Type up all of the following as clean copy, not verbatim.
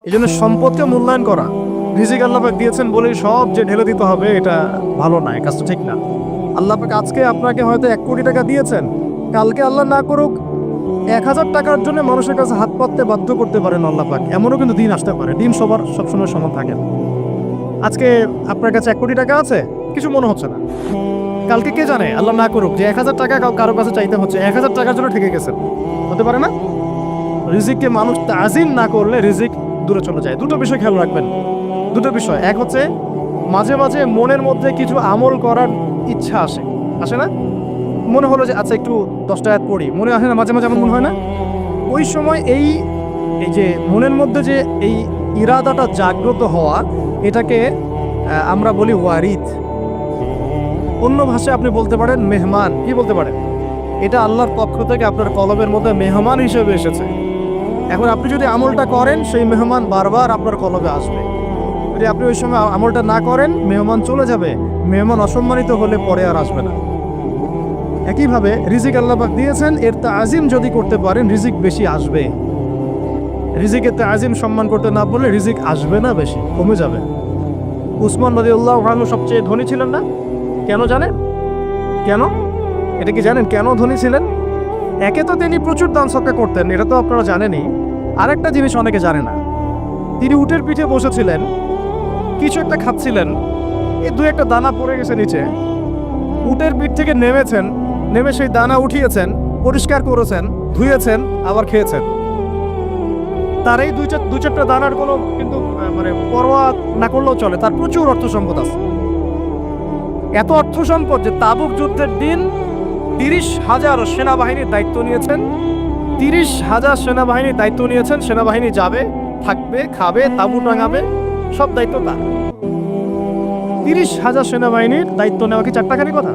এই জন্য সম্পদকে মূল্যায়ন করা, রিজিক আল্লাহ পাক দিয়েছেন বলেই সব যে ঢেলে দিতে হবে, এটা ভালো না, এই কাজটা ঠিক না। আল্লাহ পাক আজকে আপনাকে হয়তো 1 কোটি টাকা দিয়েছেন, কালকে আল্লাহ না করুক 1000 টাকার জন্য মানুষের কাছে হাত পাততে বাধ্য করতে পারেন আল্লাহ পাক। এমনও কিন্তু দিন আসতে পারে, দিন সবার সবসময় সমান থাকে না। আজকে আপনার কাছে 1 কোটি টাকা আছে, কিছু মনে হচ্ছে না, কালকে কে জানে আল্লাহ না করুক যে 1000 টাকা কারো কাছে চাইতে হচ্ছে, 1000 টাকার জন্য ঠেকে গেছেন, হতে পারে না? রিজিককে মানুষ তাজিম না করলে রিজিক দূরে চলে যায়। দুটো বিষয় খেয়াল রাখবেন, দুটো বিষয়। এক হচ্ছে মাঝে মাঝে মনের মধ্যে কিছু আমল করার ইচ্ছা আসে, আসে না? মনে হলো যে আচ্ছা একটু 10টা আয়াত পড়ি, মনে আসে না মাঝে মাঝে? এমন মনে হয় না? ওই সময় এই যে মনের মধ্যে যে এই ইরাদাটা জাগ্রত হওয়া, এটাকে আমরা বলি ওয়ারিদ। অন্য ভাষায় আপনি বলতে পারেন মেহমান। কি বলতে পারেন? এটা আল্লাহর পক্ষ থেকে আপনার কলবের মধ্যে মেহমান হিসেবে এসেছে। এখন আপনি যদি আমলটা করেন, সেই মেহমান বারবার আপনার কলবে আসবে। যদি আপনি ওই সময় আমলটা না করেন, মেহমান চলে যাবে, মেহমান অসম্মানিত হলে পরে আর আসবে না। একইভাবে রিজিক আল্লাহ পাক দিয়েছেন, এর তাজিম যদি করতে পারেন রিজিক বেশি আসবে। রিজিকের তাজিম সম্মান করতে না বললে রিজিক আসবে না, বেশি কমে যাবে। উসমান রাদিয়াল্লাহু আনহু সবচেয়ে ধনী ছিলেন না? কেন জানেন? কেন? এটা কি জানেন কেন ধনী ছিলেন? একে তো তিনি প্রচুর দান সদকা করতেন, এটা তো আপনারা জানেনই। আরেকটা জিনিস অনেকে জানে না, তিনি উটের পিঠে বসেছিলেন, কিছু একটা খাচ্ছিলেন, এই 2-1টা দানা পড়ে গেছে নিচে। উটের পিঠ থেকে নেমেছেন, নেমে সেই দানা উঠিয়েছেন, পরিষ্কার করেছেন, ধুয়েছেন, আবার খেয়েছেন। তার এই 2-4টা দানার কোনো কিন্তু মানে পরোয়া না করলেও চলে, তার প্রচুর অর্থ সম্পদ আছে। এত অর্থ সম্পদ যে তাবুক যুদ্ধের দিন 30,000 সেনাবাহিনীর দায়িত্ব নিয়েছেন। 30,000 সেনাবাহিনীর দায়িত্ব নিয়েছেন। সেনাবাহিনী যাবে, থাকবে, খাবে, তাবু টাঙাবে, সব দায়িত্ব তার। 30,000 সেনাবাহিনীর দায়িত্ব নেওয়া কি চারটাখানি কথা?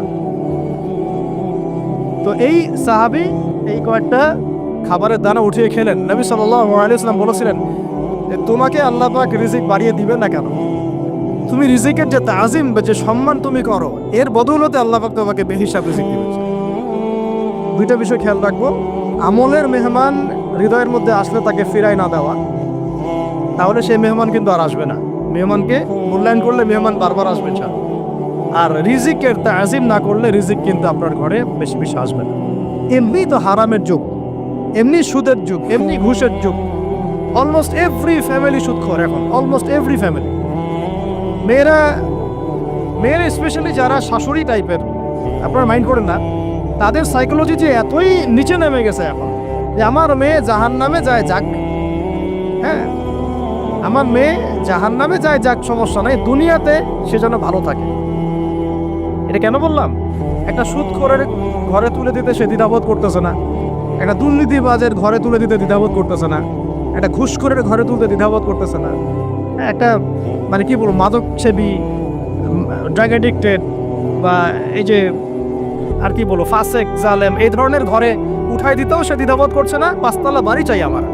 তো এই সাহাবী এই কয়েকটা খাবারের দানা উঠিয়ে খেলেন। নবী সাল্লাল্লাহু আলাইহি ওয়াসাল্লাম বলেছিলেন যে তোমাকে আল্লাহ পাক রিজিক বাড়িয়ে দিবেন না কেন? তুমি রিজিকের যে তাজিম বা যে সম্মান তুমি করো, এর বদৌলতে আল্লাহ পাক তোমাকে বেহিসাব রিজিক দিবেন। দুইটা বিষয় খেয়াল রাখবো। আমলের মেহমান হৃদয়ের মধ্যে আসলে তাকে ফিরাই না দেওয়া, তাহলে সেই মেহমান কিন্তু আর আসবে না। মেহমানকে মূল্যায়ন করলে মেহমান বারবার আসবে। আর রিজিকের তাজিম না করলে রিজিক কিন্তু আপনার ঘরে বেশি বেশি আসবে না। এমনি তো হারামের যুগ, এমনি সুদের যুগ, এমনি ঘুষের যুগ। অলমোস্ট এভরি ফ্যামিলি সুদখোর এখন, অলমোস্ট এভরি ফ্যামিলি। মেয়েরা স্পেশালি যারা শাশুড়ি টাইপের, আপনারা মাইন্ড করেন না, তাদের সাইকোলজি যে এতই নিচে নেমে গেছে এখন যে আমার মেয়ে জাহান্নামে যায় যাক, হ্যাঁ আমার মেয়ে জাহান্নামে যায় যাক, সমস্যা নাই, দুনিয়াতে সে যেন ভালো থাকে। এটা কেন বললাম? একটা সুদখোরের ঘরে তুলে দিতে সে দ্বিধাবোধ করতেছে না, একটা দুর্নীতিবাজের ঘরে তুলে দিতে দ্বিধাবোধ করতেছে না, একটা ঘুষখোরের ঘরে তুলতে দ্বিধাবোধ করতেছে না, একটা মানে কি বলবো মাদক সেবী, ড্রাগ অ্যাডিক্টেড বা এই যে আর কি বলবো ফাসেক জালেম, এই ধরনের ঘরে উঠাই দিতেও সে দ্বিধাবোধ করছে না। 5তলা বাড়ি চাই আমার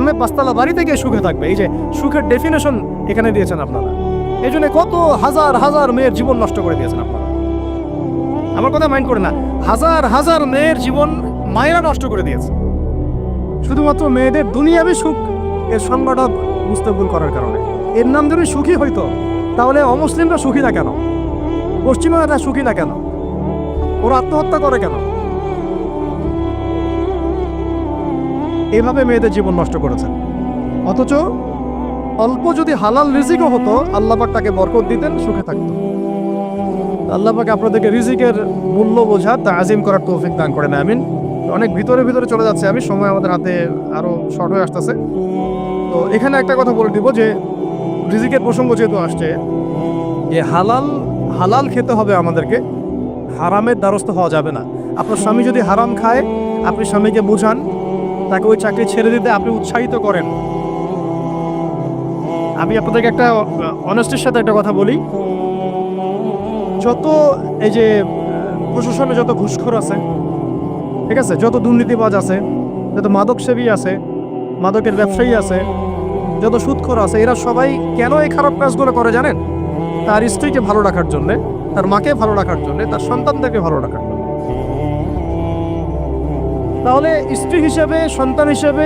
মেয়ে 5তলা বাড়িতে গিয়ে সুখে থাকবে। এই যে সুখের ডেফিনেশন এখানে দিয়েছেন আপনারা। এই জন্য কত হাজার হাজার মেয়ের জীবন নষ্ট করে দিয়েছেন আপনারা। আমার কথা মাইন্ড করে না, হাজার হাজার মেয়ের জীবন মায়েরা নষ্ট করে দিয়েছে শুধুমাত্র মেয়েদের দুনিয়াবি সুখ এর সংজ্ঞাটা বুঝতে ভুল করার কারণে। এর নাম যদি সুখী হইতো, তাহলে অমুসলিমরা সুখী না কেন? পশ্চিমারা সুখী না কেন? ওরা আত্মহত্যা করে কেন? এভাবে মেয়েদের জীবন নষ্ট করেছেন। অথচ অল্প যদি হালাল রিজিকও হতো, আল্লাহ পাক তাকে বরকত দিতেন, সুখে থাকতো। আল্লাহ পাক আপনাদেরকে রিজিকের মূল্য বোঝা, তাজিম করার তৌফিক দান করেন, আমিন। অনেক ভিতরে ভিতরে চলে যাচ্ছে আমি, সময় আমাদের হাতে আরো শর্ট হয়ে আসতেছে। তো এখানে একটা কথা বলে দিব যে রিজিকের প্রসঙ্গ যেহেতু আসছে, যে হালাল খেতে হবে আমাদেরকে, হারামের দ্বারস্থ হওয়া যাবে না। আপনার স্বামী যদি হারাম খায়, আপনি স্বামীকে বুঝান, তাকে ওই চাকরি ছেড়ে দিতে আপনি উৎসাহিত করেন। আমি আপনাদেরকে একটা অনেস্টির সাথে একটা কথা বলি, যত এই যে প্রশাসনে যত ঘুষখোর আছে, ঠিক আছে, যত দুর্নীতিবাজ আছে, যত মাদক সেবী আছে, মাদকের ব্যবসায়ী আছে, যত সুদখোর আছে, এরা সবাই কেন এই খারাপ কাজগুলো করে জানেন? তার স্ত্রীকে ভালো রাখার জন্যে, তার মাকে ভালো রাখার জন্যে, তার সন্তানদেরকে ভালো রাখার জন্য। তাহলে স্ত্রী হিসেবে, সন্তান হিসেবে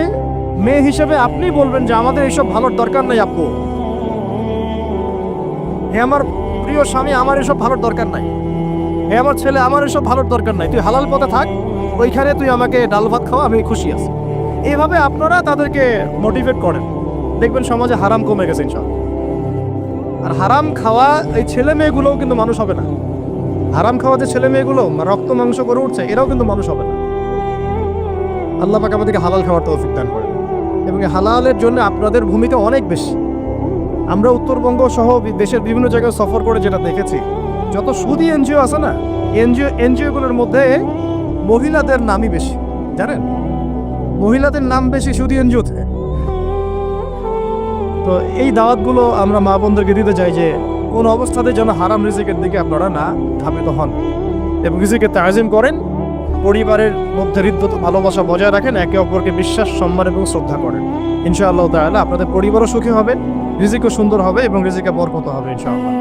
মেয়ে হিসেবে আপনি বলবেন যে আমাদের এইসব ভালোর দরকার নাই আপু, হে আমার প্রিয় স্বামী আমার এসব ভালোর দরকার নাই, হে আমার ছেলে আমার এসব ভালোর দরকার নাই, তুই হালাল পথে থাক, ওইখানে তুই আমাকে ডাল ভাত খাওয়া, আমি খুশি আছি। এইভাবে আপনারা তাদেরকে মোটিভেট করেন, দেখবেন সমাজে হারাম কমে গেছে ইনশাআল্লাহ। আর হারাম খাওয়া এই ছেলে মেয়েগুলোও কিন্তু মানুষ হবে না। হারাম খাওয়া যে ছেলে মেয়েগুলো রক্ত মাংস করে উঠছে, এরাও কিন্তু মানুষ হবে না। আল্লাহ পাক আমাদেরকে হালাল খাওয়ার তৌফিক দান করেন, এবং এই হালালের জন্য আপনাদের ভূমিকা অনেক বেশি। আমরা উত্তরবঙ্গ সহ দেশের বিভিন্ন জায়গায় সফর করে যেটা দেখেছি, যত সুদী এনজিও আছে না, এনজিওগুলোর মধ্যে মহিলাদের নামই বেশি, জানেন, মহিলাদের নাম বেশি সুদী এনজিওতে। তো এই দাওয়াতগুলো আমরা মা বোনদেরকে দিতে চাই যে কোন অবস্থাতে যেন হারাম রিজিকের দিকে আপনারা না ধাবিত হন, এবং রিজিকের তাজিম করেন, পরিবারের মধ্যে হৃদ্যতা ভালোবাসা বজায় রাখেন, একে অপরকে বিশ্বাস সম্মান এবং শ্রদ্ধা করেন। ইনশাআল্লাহ তাআলা আপনাদের পরিবারও সুখী হবে, রিজিকও সুন্দর হবে এবং রিজিকে বরকত হবে ইনশাআল্লাহ।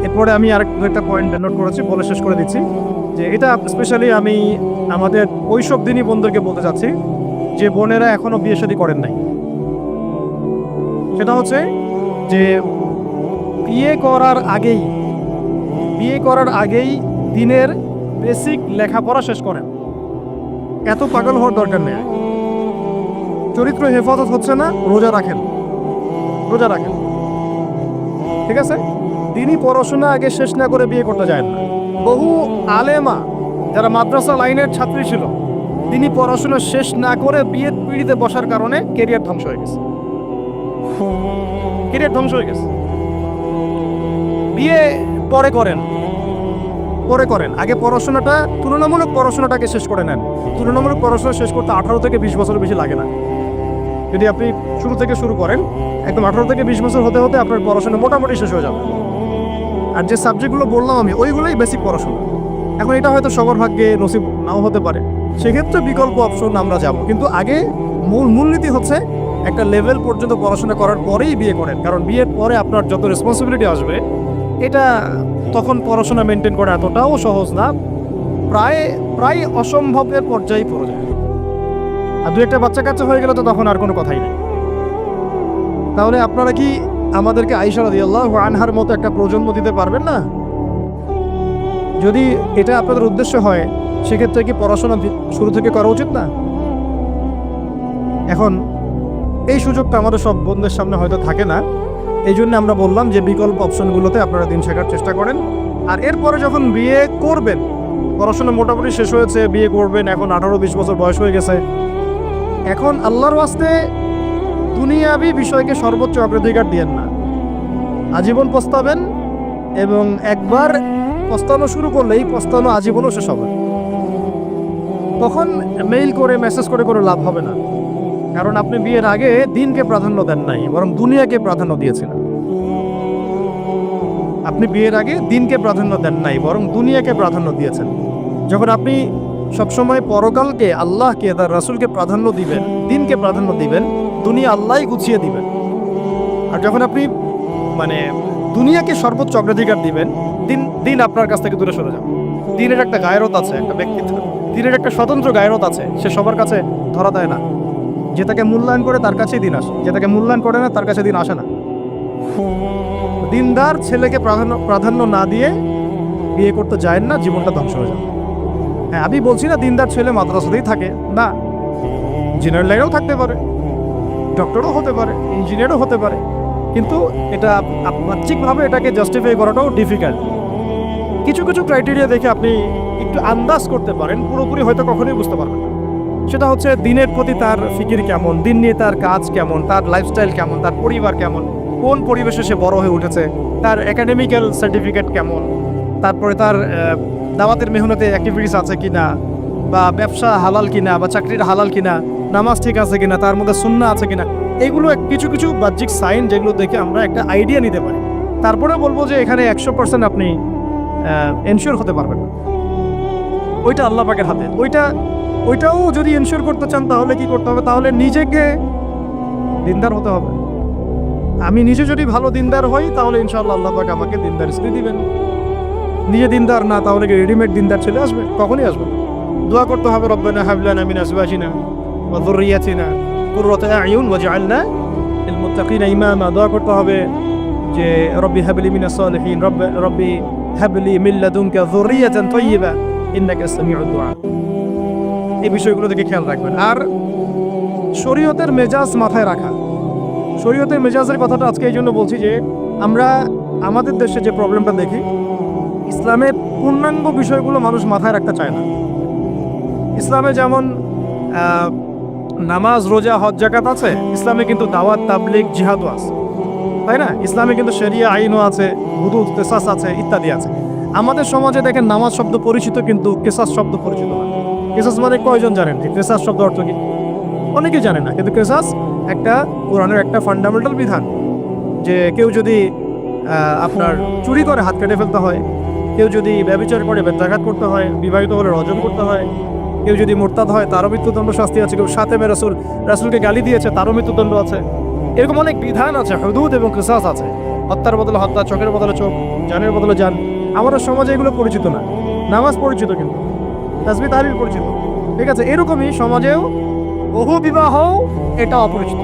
এরপরে আমি আরেকটা পয়েন্ট নোট করেছি, বলে শেষ করে দিচ্ছি যে এটা স্পেশালি আমি আমাদের ওইসব দিনই বোনদেরকে বলতে চাচ্ছি যে বোনেরা এখনো বিয়ে শাদী করেন নাই। সেটা হচ্ছে যে বিয়ে করার আগেই দিনের বেসিক লেখাপড়া শেষ করেন। এত পাগল হওয়ার দরকার নেই। চরিত্র হেফাজত হচ্ছে না, রোজা রাখেন, ঠিক আছে? দিনই পড়াশোনা আগে শেষ না করে বিয়ে করতে যায় না। বহু আলেমা যারা মাদ্রাসা লাইনের ছাত্রী ছিল, তিনি পড়াশোনা শেষ না করে বিয়ের পিড়িতে বসার কারণে কেরিয়ার ধ্বংস হয়ে গেছে। বিয়ে পরে করেন, আগে পড়াশোনাটা, তুলনামূলক পড়াশোনাটাকে শেষ করে নেন। তুলনামূলক পড়াশোনা শেষ করতে 18 থেকে 20 বছর বেশি লাগে না। যদি আপনি শুরু থেকে শুরু করেন, একদম 18 থেকে 20 বছর হতে হতে আপনার পড়াশোনা মোটামুটি শেষ হয়ে যাবে। আর যে সাবজেক্টগুলো বললাম আমি, ওইগুলোই বেসিক পড়াশোনা। এখন এটা হয়তো সবার ভাগ্যে নসিব নাও হতে পারে, সেক্ষেত্রে বিকল্প অপশন আমরা যাব, কিন্তু আগে মূলনীতি হচ্ছে একটা লেভেল পর্যন্ত পড়াশোনা করার পরেই বিয়ে করেন। কারণ বিয়ের পরে আপনার যত রেসপন্সিবিলিটি আসবে, এটা তখন পড়াশোনা মেনটেন করা এতটাও সহজ না, প্রায় অসম্ভবের পর্যায়ে পড়ে যায়। আর দু একটা বাচ্চা কাচ্চা হয়ে গেলে তো তখন আর কোনো কথাই নেই। তাহলে আপনারা কি আমাদেরকে আয়েশা রাদিয়াল্লাহু আনহার মতো একটা প্রজন্ম দিতে পারবেন না? যদি এটা আপনাদের উদ্দেশ্য হয়, সেক্ষেত্রে কি পড়াশোনা শুরু থেকে করা উচিত না? এখন এই সুযোগটা আমাদের সব বন্ধুদের সামনে হয়তো থাকে না, এই জন্য আমরা বললাম যে বিকল্প অপশনগুলোতে আপনারা দিন শেখার চেষ্টা করেন। আর এরপরে যখন বিয়ে করবেন, পড়াশোনা মোটামুটি শেষ হয়েছে, বিয়ে করবেন, এখন 18-20 বছর বয়স হয়ে গেছে, এখন আল্লাহর ওয়াস্তে দুনিয়াবি বিষয়কে সর্বোচ্চ অগ্রাধিকার দিয়েন না। আজীবন পস্তাবেন, এবং একবার পস্তানো শুরু করলে এই পস্তানো আজীবনও শেষ হবে। তখন মেইল করে মেসেজ করে লাভ হবে না, কারণ আপনি বিয়ের আগে দিনকে প্রাধান্য দেন নাই, বরং দুনিয়াকে প্রাধান্য দিয়েছিলেন। আপনি বিয়ের আগে দিনকে প্রাধান্য দেন নাই, বরং দুনিয়াকে প্রাধান্য দিয়েছেন। যখন আপনি সবসময় পরকালকে, আল্লাহকে, তার রাসূলকে প্রাধান্য দিবেন, দিনকে প্রাধান্য দিবেন, দুনিয়া আল্লাহই গুছিয়ে দিবেন। আর যখন আপনি দুনিয়াকে সর্বোচ্চ অগ্রাধিকার দিবেন, দিন আপনার কাছ থেকে দূরে সরে যাবে। দিনের একটা গায়রত আছে, একটা ব্যক্তিত্ব, দিনের একটা স্বতন্ত্র গায়রত আছে, সে সবার কাছে ধরা দেয় না। যে তাকে মূল্যায়ন করে তার কাছেই দিন আসে, যে তাকে মূল্যায়ন করে না তার কাছে দিন আসে না। দিনদার ছেলেকে প্রাধান্য না দিয়ে বিয়ে করতে যায় না, জীবনটা ধ্বংস হয়ে যাবে। হ্যাঁ, আমি বলছি না দিনদার ছেলে মাদ্রাসাতেই থাকে না, ইঞ্জিনিয়ার লাইনেও থাকতে পারে, ডক্টরও হতে পারে, ইঞ্জিনিয়ারও হতে পারে, কিন্তু এটা বাহ্যিকভাবে এটাকে জাস্টিফাই করাটাও ডিফিকাল্ট। কিছু ক্রাইটেরিয়া দেখে আপনি একটু আন্দাজ করতে পারেন, পুরোপুরি হয়তো কখনোই বুঝতে পারবেন না। সেটা হচ্ছে দিনের প্রতি তার ফিকির কেমন, দিন নিয়ে তার কাজ কেমন, তার লাইফস্টাইল কেমন, তার পরিবার কেমন, কোন পরিবেশে সে বড় হয়ে উঠেছে, তার একাডেমিক্যাল সার্টিফিকেট কেমন, তারপরে তার দাওয়াতের মেহনতে অ্যাক্টিভিটিস আছে কিনা, বা ব্যবসা হালাল কিনা, বা চাকরির হালাল কিনা, নামাজ ঠিক আছে কিনা, তার মধ্যে সুন্নাহ আছে কিনা। এগুলো কিছু বাহ্যিক সাইন, যেগুলো দেখে আমরা একটা আইডিয়া নিতে পারি। তারপরে বলবো যে এখানে 100% আপনি এনশিওর হতে পারবেন না, ওইটা আল্লাহ পাকের হাতে। ওইটাও যদি এনশিওর করতে চান, তাহলে কি করতে হবে? তাহলে নিজেকে দিনদার হতে হবে। আমি নিজে যদি ভালো দিনদার হই, তাহলে ইনশাআল্লাহ আল্লাহ পাক আমাকে দিনদার স্ত্রী দিবেন। নিজে দিনদার না, তাহলে কি রেডিমেড দিনদার ছেলে আসবে? কখনই আসবে না। দোয়া করতে হবে, রব্বানা হাব লানা মিন আজওয়াজিনা ওয়া যুররিয়াতিনা কুররাতু আ'য়ুন ওয়াজআলনা লিল মুত্তাকিনা ইমামা। দোয়া করতে হবে যে রব্বি হাবলি মিনাস সালিহিন, রব্বি হাবলি মিন লাদুনকা যুররিয়াতান তাইয়্যিবা ইন্নাকা সামিউদ দুআ। এই বিষয়গুলো থেকে খেয়াল রাখবেন। আর শরীয়তের মেজাজ মাথায় রাখা। শরীয়তের মেজাজের কথাটা আজকে এই জন্য বলছি যে আমরা আমাদের দেশে যে প্রবলেমটা দেখি, ইসলামের পূর্ণাঙ্গ বিষয়গুলো মানুষ মাথায় রাখতে চায় না। ইসলামে যেমন নামাজ, রোজা, হজ, যাকাত আছে, ইসলামে কিন্তু দাওয়াত, তাবলীগ, জিহাদও আছে, তাই না? ইসলামে কিন্তু শরিয়া আইনও আছে, হুদুদ, কিসাস আছে, ইত্যাদি আছে। আমাদের সমাজে দেখেন নামাজ শব্দ পরিচিত কিন্তু কিসাস শব্দ পরিচিত না। কিসাস মানে কয়জন জানেন যে কিসাস শব্দ অর্থ কি? অনেকেই জানে না। কিন্তু কিসাস একটা কোরআনের একটা ফান্ডামেন্টাল বিধান যে কেউ যদি আপনার চুরি করে হাত কেটে ফেলতে হয়, কেউ যদি ব্যভিচার করে বেত্রাঘাত করতে হয়, বিবাহিত হলে রজম করতে হয়, কেউ যদি মুরতাদ হয় তারও মৃত্যুদণ্ড শাস্তি আছে, কেউ সাতেমে রাসূলকে গালি দিয়েছে তারও মৃত্যুদণ্ড আছে। এরকম অনেক বিধান আছে, হুদুদ এবং কিসাস আছে। হত্যার বদলে হত্যা, চোখের বদলে চোখ, জানের বদলে জান। আমাদের সমাজে এগুলো পরিচিত না। নামাজ পরিচিত কিন্তু, তাসবিহ তাহলিল পরিচিত, ঠিক আছে? এরকমই সমাজেও বহু বিবাহ এটা অপরিচিত।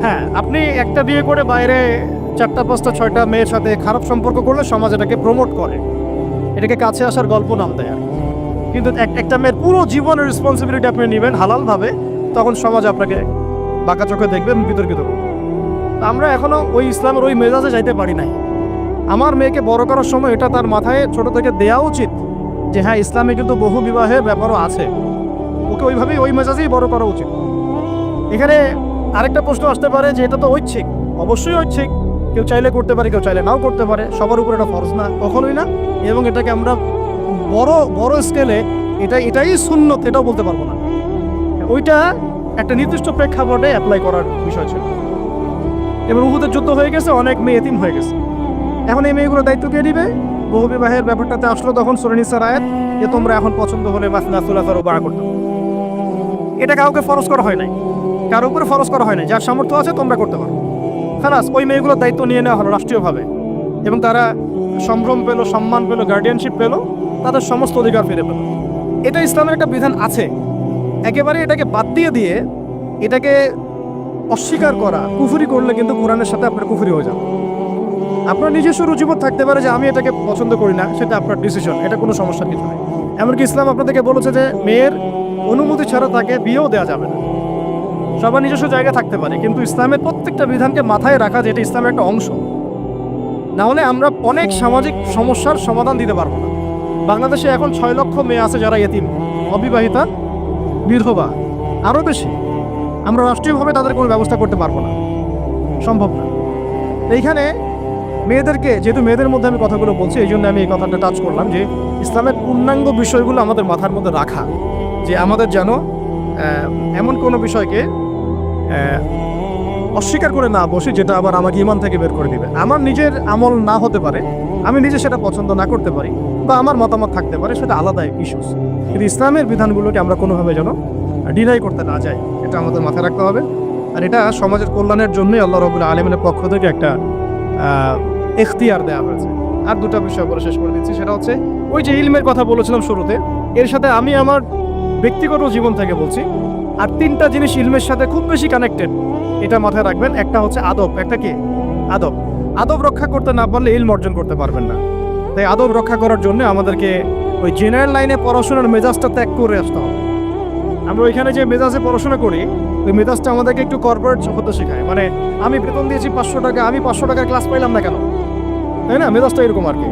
হ্যাঁ, আপনি একটা বিয়ে করে বাইরে 4টা 5টা 6টা মেয়ের সাথে খারাপ সম্পর্ক করলে সমাজ এটাকে প্রমোট করে, এটাকে কাছে আসার গল্প নাম দেয়। কিন্তু একটা মেয়ের পুরো জীবনের রেসপন্সিবিলিটি আপনি নেবেন হালালভাবে, তখন সমাজ আপনাকে বাঁকা চোখে দেখবে, বিতর্কিত করবে। আমরা এখনো ওই ইসলামের ওই মেজাজে যাইতে পারি নাই। আমার মেয়েকে বড় করার সময় এটা তার মাথায় ছোট থেকে দেওয়া উচিত যে হ্যাঁ, ইসলামে কিন্তু বহু বিবাহের ব্যাপারও আছে, ওকে ওইভাবেই ওই মেজাজেই বড় করা উচিত। এখানে আরেকটা প্রশ্ন আসতে পারে যে এটা তো ঐচ্ছিক। অবশ্যই ঐচ্ছিক, কেউ চাইলে করতে পারে, কেউ চাইলে নাও করতে পারে, সবার উপর এটা ফরজ না, কখনোই না। এবং এটাকে আমরা বড় স্কেলে এটাই সুন্নত এটাও বলতে পারবো না। ওইটা একটা নির্দিষ্ট প্রেক্ষাপটে অ্যাপ্লাই করার বিষয় ছিল। এবার উহুদের যুদ্ধ হয়ে গেছে, অনেক মেয়ে এতিম হয়ে গেছে। এখন এই মেয়েগুলো দায়িত্ব কে নিবে? বহু বিবাহের ব্যাপারটাতে আসলো তখন সূরা নিসার আয়াত যে তোমরা এখন পছন্দ হলে মাসনা সুলাসা রুবা করতে। এটা কাউকে ফরজ করা হয় নাই, কারো উপরে ফরজ করা হয় নাই। যার সামর্থ্য আছে তোমরা করতে পারো। খালাস, ওই মেয়েগুলোর দায়িত্ব নিয়ে নেওয়া হলো রাষ্ট্রীয়ভাবে, এবং তারা সম্ভ্রম পেল, সম্মান পেল, গার্ডিয়ানশিপ পেল, তাদের সমস্ত অধিকার ফিরে পেল। এটা ইসলামের একটা বিধান আছে। একেবারে এটাকে বাদ দিয়ে এটাকে অস্বীকার করা, কুফরি করলে কিন্তু কোরআনের সাথে আপনার কুফরি হয়ে যাবে। আপনার নিজস্ব রুচিবোধ থাকতে পারে যে আমি এটাকে পছন্দ করি না, সেটা আপনার ডিসিশন, এটা কোনো সমস্যার কিছু নেই। এমনকি ইসলাম আপনাদেরকে বলেছে যে মেয়ের অনুমতি ছাড়া তাকে বিয়েও দেওয়া যাবে না। সবার নিজস্ব জায়গা থাকতে পারে, কিন্তু ইসলামের প্রত্যেকটা বিধানকে মাথায় রাখা যে এটা ইসলামের একটা অংশ। না হলে আমরা অনেক সামাজিক সমস্যার সমাধান দিতে পারবো না। বাংলাদেশে এখন 6 লক্ষ মেয়ে আছে যারা ইতিম, অবিবাহিতা, বিধবা, আরও বেশি। আমরা রাষ্ট্রীয়ভাবে তাদের কোনো ব্যবস্থা করতে পারবো না, সম্ভব না। এইখানে মেয়েদেরকে, যেহেতু মেয়েদের মধ্যে আমি কথাগুলো বলছি, এই জন্য আমি এই কথাটা টাচ করলাম যে ইসলামের পূর্ণাঙ্গ বিষয়গুলো আমাদের মাথার মধ্যে রাখা, যে আমাদের যেন এমন কোনো বিষয়কে অস্বীকার করে না বসে যেটা আবার আমাকে ঈমান থেকে বের করে দিবে। আমার নিজের আমল না হতে পারে, আমি নিজে সেটা পছন্দ না করতে পারি, বা আমার মতামত থাকতে পারে, সেটা আলাদা ইস্যুস। কিন্তু ইসলামের বিধানগুলোকে আমরা কোনোভাবে যেন ডিনাই করতে না যাই, এটা আমাদের মাথায় রাখতে হবে। আর এটা সমাজের কল্যাণের জন্যই আল্লাহ রাব্বুল আলামিনের পক্ষ থেকে একটা এখতিয়ার দেওয়া হয়েছে। আর দুটা বিষয় বলে শেষ করে দিচ্ছি, সেটা হচ্ছে ওই যে ইলমের কথা বলেছিলাম শুরুতে, এর সাথে আমি আমার ব্যক্তিগত জীবন থেকে বলছি। আর 3টা জিনিস ইলমের সাথে খুব বেশি কানেক্টেড, এটা মাথায় রাখবেন। একটা হচ্ছে আদব। একটা কি? আদব। আদব রক্ষা করতে না পারলে ইলম অর্জন করতে পারবেন না। তাই আদব রক্ষা করার জন্য আমাদেরকে ওই জেনারেল লাইনে পড়াশোনার মেজাজটা ত্যাগ করে আসতে হবে। আমরা ওইখানে যে মেজাজে পড়াশোনা করি, ওই মেজাজটা আমাদেরকে একটু কর্পোরেট হতে শেখায়। মানে আমি বেতন দিয়েছি 500 টাকা, আমি 500 টাকার ক্লাস পাইলাম না কেন, তাই না? মেজাজটা এরকম আর কি।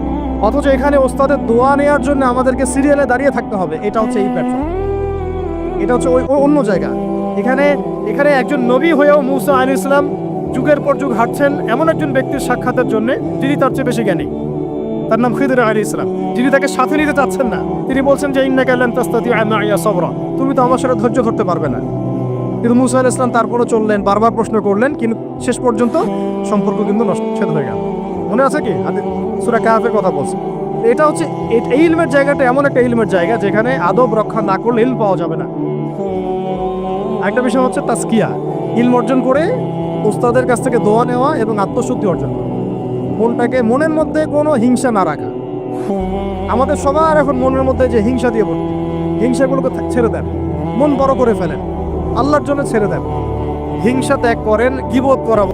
অথচ এখানে ওস্তাদের দোয়া নেওয়ার জন্য আমাদেরকে সিরিয়ালে দাঁড়িয়ে থাকতে হবে। এটা হচ্ছে এই প্ল্যাটফর্ম, এটা হচ্ছে ওই অন্য জায়গা। এখানে একজন নবী হয়েও মুসা আলাইহিস সালাম যুগের পর যুগ হাঁটছেন এমন একজন ব্যক্তির সাক্ষাতের জন্য যিনি তার চেয়ে বেশি জ্ঞানী। তার নাম খিদর আলাইহিস সালাম, যিনি তাকে সাথে নিতে চাচ্ছেন না। তিনি বলছেন যে ইন্নাকা লান তাস্তাতিআ মাইয়া সাবরা, তুমি তো আমার সাথে ধৈর্য ধরতে পারবে না। কিন্তু মুসা আলাইহিস সালাম তারপরও চললেন, বারবার প্রশ্ন করলেন, কিন্তু শেষ পর্যন্ত সম্পর্ক কিন্তু নষ্ট হয়ে গেল। মনে আছে কি সূরা কাহফের কথা বলছে? এটা হচ্ছে এই ইলমের জায়গাটা এমন একটা ইলমের জায়গা যেখানে আদব রক্ষা না করলে ইলম পাওয়া যাবে না। একটা বিষয় হচ্ছে তাসকিয়া, ইলম অর্জন করে উস্তাদের কাছ থেকে দোয়া নেওয়া এবং আত্মশুদ্ধি অর্জন করা। মনের মধ্যে কোনো হিংসা না রাখা। আমাদের সবার এখন মনের মধ্যে যে হিংসা দিয়ে ভর্তি, হিংসাগুলোকে ছেড়ে দেন, মন বড় করে ফেলেন। আল্লাহর জন্য ছেড়ে দেন। হিংসা ত্যাগ করেন, গীবত করা